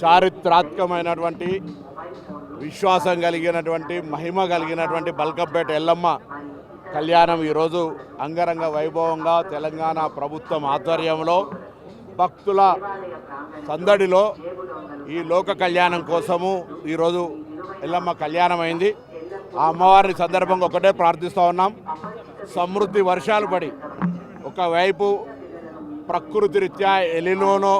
చారిత్రాత్మకమైనటువంటి విశ్వాసం కలిగినటువంటి మహిమ కలిగినటువంటి బల్కంపేట ఎల్లమ్మ కళ్యాణం ఈరోజు అంగరంగ వైభవంగా తెలంగాణ ప్రభుత్వం ఆధ్వర్యంలో భక్తుల సందడిలో ఈ లోక కళ్యాణం కోసము ఈరోజు ఎల్లమ్మ కళ్యాణం అయింది. ఆ అమ్మవారిని సందర్భంగా ఒకటే ప్రార్థిస్తూ ఉన్నాం. సమృద్ధి వర్షాలు పడి ఒకవైపు ప్రకృతి రీత్యా ఎలినోనో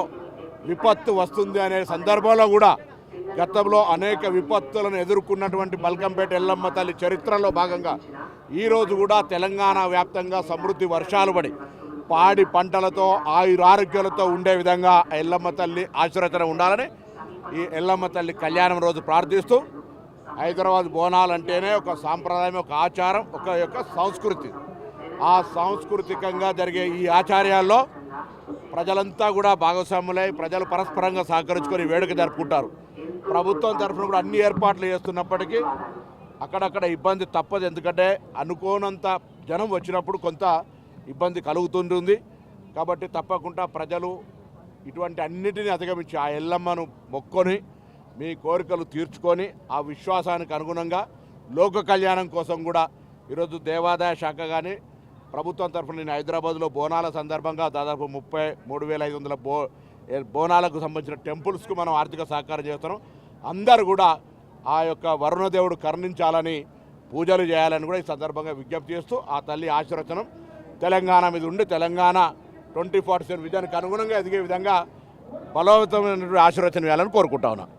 విపత్తు వస్తుంది అనే సందర్భంలో కూడా గతంలో అనేక విపత్తులను ఎదుర్కొన్నటువంటి బల్కంపేట ఎల్లమ్మ తల్లి చరిత్రలో భాగంగా ఈరోజు కూడా తెలంగాణ వ్యాప్తంగా సమృద్ధి వర్షాలు పడి పాడి పంటలతో ఆయురారోగ్యాలతో ఉండే విధంగా ఎల్లమ్మ తల్లి ఆశీర్వచనం ఉండాలని ఈ ఎల్లమ్మ తల్లి కళ్యాణం రోజు ప్రార్థిస్తూ, హైదరాబాద్ బోనాలు అంటేనే ఒక సాంప్రదాయం, ఒక ఆచారం, ఒక యొక్క సంస్కృతి. ఆ సాంస్కృతికంగా జరిగే ఈ ఆచార్యాల్లో ప్రజలంతా కూడా భాగస్వాములై ప్రజలు పరస్పరంగా సహకరించుకొని వేడుక జరుపుకుంటారు. ప్రభుత్వం తరఫున కూడా అన్ని ఏర్పాట్లు చేస్తున్నప్పటికీ అక్కడక్కడ ఇబ్బంది తప్పదు. ఎందుకంటే అనుకోనంత జనం వచ్చినప్పుడు కొంత ఇబ్బంది కలుగుతుంటుంది. కాబట్టి తప్పకుండా ప్రజలు ఇటువంటి అన్నిటినీ అధిగమించి ఆ ఎల్లమ్మను మొక్కొని మీ కోరికలు తీర్చుకొని ఆ విశ్వాసానికి అనుగుణంగా లోక కళ్యాణం కోసం కూడా ఈరోజు దేవాదాయ శాఖ కానీ ప్రభుత్వం తరఫున నేను హైదరాబాద్లో బోనాల సందర్భంగా దాదాపు 33,500 బోనాలకు సంబంధించిన టెంపుల్స్కు మనం ఆర్థిక సహకారం చేస్తున్నాం. అందరూ కూడా ఆ యొక్క వరుణదేవుడు కరుణించాలని పూజలు చేయాలని కూడా ఈ సందర్భంగా విజ్ఞప్తి చేస్తూ ఆ తల్లి ఆశీర్వచనం తెలంగాణ మీద ఉండి తెలంగాణ 2047 విజయానికి అనుగుణంగా ఎదిగే విధంగా బలవంతమైనటువంటి ఆశీర్వచనం వేయాలని కోరుకుంటా ఉన్నాను.